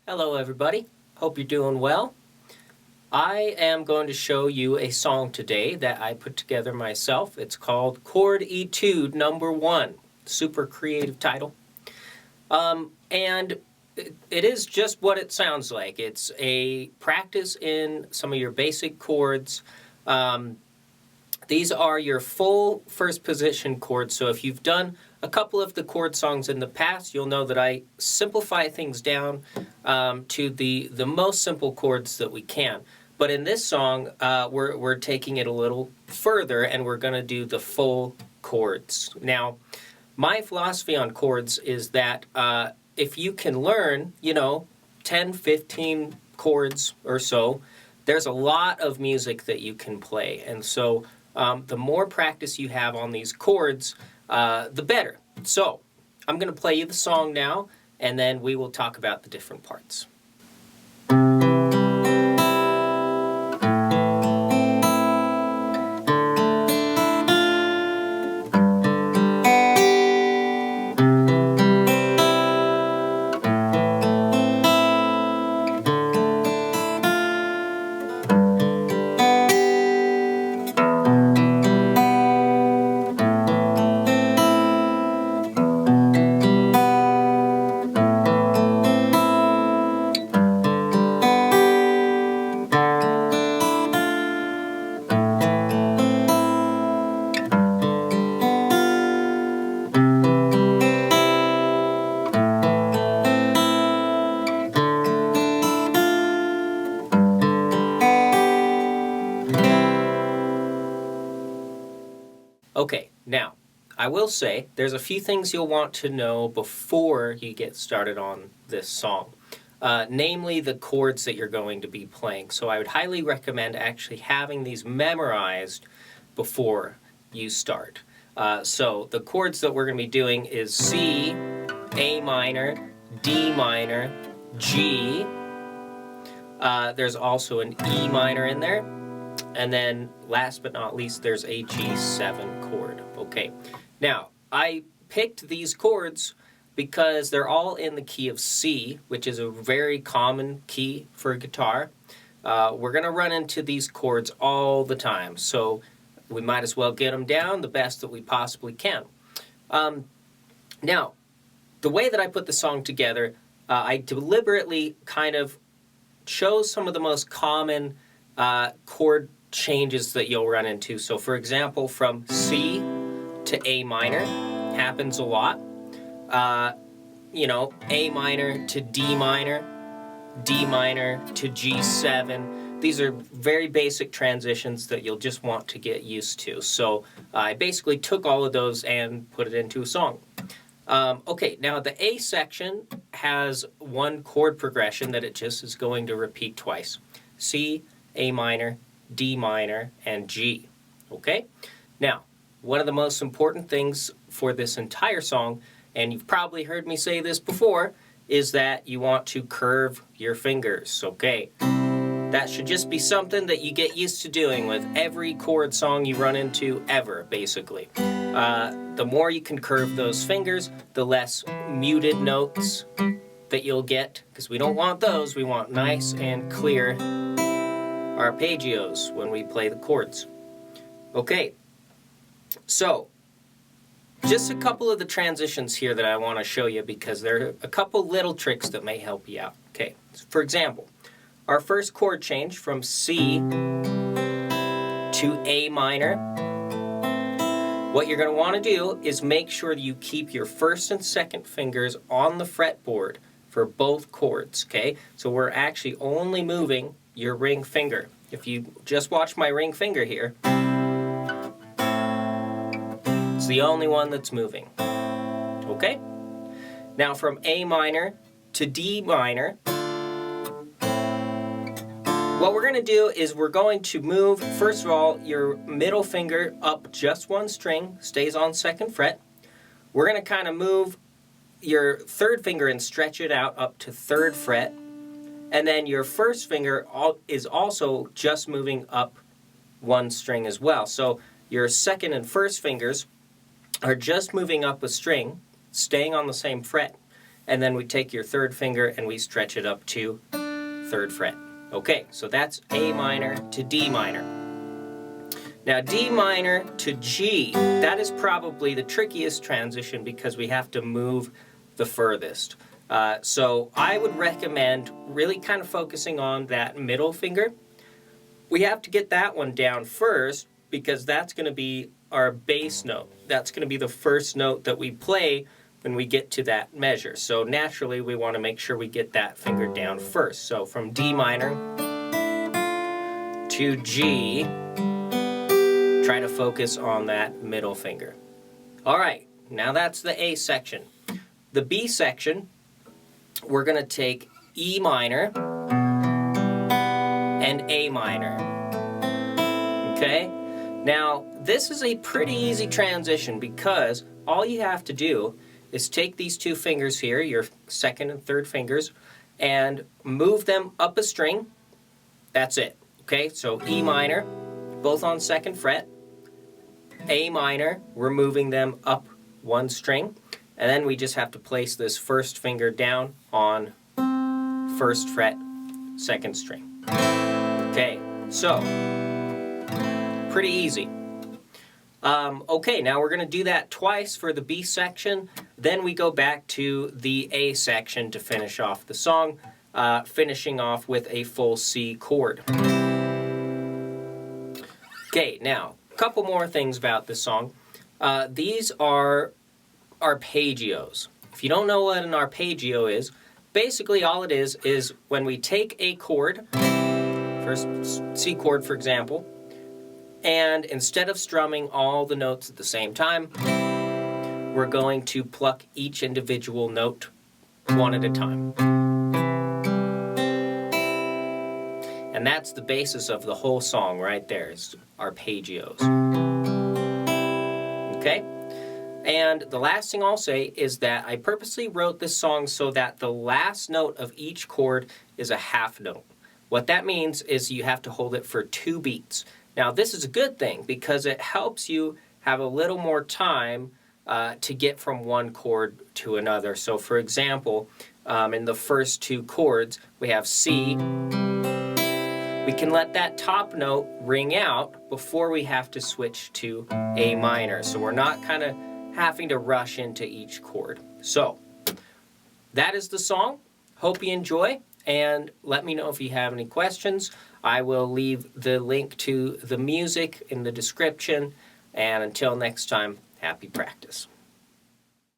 Hello everybody, hope you're doing well. I am going to show you a song today that I put together myself. It's called Chord Etude Number 1. Super creative title. And it is just what it sounds like. It's a practice in some of your basic chords. These are your full first position chords, so if you've done a couple of the chord songs in the past, you'll know that I simplify things down to the most simple chords that we can. But in this song, we're taking it a little further, and we're going to do the full chords. Now, my philosophy on chords is that if you can learn, 10, 15 chords or so, there's a lot of music that you can play. And so the more practice you have on these chords, the better. So I'm going to play you the song now, and then we will talk about the different parts. Okay, now, I will say there's a few things you'll want to know before you get started on this song, namely the chords that you're going to be playing. So I would highly recommend actually having these memorized before you start. So the chords that we're going to be doing is C, A minor, D minor, G. There's also an E minor in there. And then, last but not least, there's a G7 chord. Okay, now, I picked these chords because they're all in the key of C, which is a very common key for a guitar. We're going to run into these chords all the time, so we might as well get them down the best that we possibly can. Now, the way that I put the song together, I deliberately kind of chose some of the most common chord changes that you'll run into. So for example, from C to A minor happens a lot. A minor to D minor to G7. These are very basic transitions that you'll just want to get used to. So I basically took all of those and put it into a song. Okay, now the A section has one chord progression that it just is going to repeat twice. C, A minor, D minor, and G. Okay? Now, one of the most important things for this entire song, and you've probably heard me say this before, is that you want to curve your fingers. Okay? That should just be something that you get used to doing with every chord song you run into ever, basically. The more you can curve those fingers, the less muted notes that you'll get, because we don't want those. We want nice and clear arpeggios when we play the chords. Okay, so just a couple of the transitions here that I want to show you because there are a couple little tricks that may help you out. Okay, for example, our first chord change from C to A minor, what you're going to want to do is make sure that you keep your first and second fingers on the fretboard for both chords, okay? So we're actually only moving your ring finger. If you just watch my ring finger here, it's the only one that's moving, okay? Now from A minor to D minor, what we're going to do is we're going to move, first of all, your middle finger up just one string, stays on second fret. We're going to kind of move your third finger and stretch it out up to third fret. And then your first finger is also just moving up one string as well. So your second and first fingers are just moving up a string, staying on the same fret. and then we take your third finger and we stretch it up to 3rd fret. Okay, so that's A minor to D minor. Now D minor to G, that is probably the trickiest transition because we have to move the furthest. So I would recommend really kind of focusing on that middle finger. We have to get that one down first because that's going to be our bass note. That's going to be the first note that we play when we get to that measure. So naturally we want to make sure we get that finger down first. So from D minor to G, try to focus on that middle finger. All right, now that's the A section. The B section, we're going to take E minor and A minor. Okay? Now, this is a pretty easy transition because all you have to do is take these two fingers here, your 2nd and 3rd fingers, and move them up a string. That's it. Okay? So E minor, both on 2nd fret. A minor, we're moving them up 1 string. And then we just have to place this 1st finger down on 1st fret, 2nd string. Okay, so pretty easy. Okay, now we're going to do that twice for the B section. Then we go back to the A section to finish off the song, finishing off with a full C chord. Okay, now, a couple more things about this song. These are arpeggios. If you don't know what an arpeggio is, basically all it is when we take a chord, first C chord for example, and instead of strumming all the notes at the same time, we're going to pluck each individual note one at a time. And that's the basis of the whole song right there, is arpeggios. Okay? And the last thing I'll say is that I purposely wrote this song so that the last note of each chord is a half note. What that means is you have to hold it for 2 beats. Now this is a good thing because it helps you have a little more time to get from one chord to another. So for example, in the first 2 chords we have C. We can let that top note ring out before we have to switch to A minor. So we're not kind of having to rush into each chord. So that is the song. Hope you enjoy, and let me know if you have any questions. I will leave the link to the music in the description, and until next time, happy practice.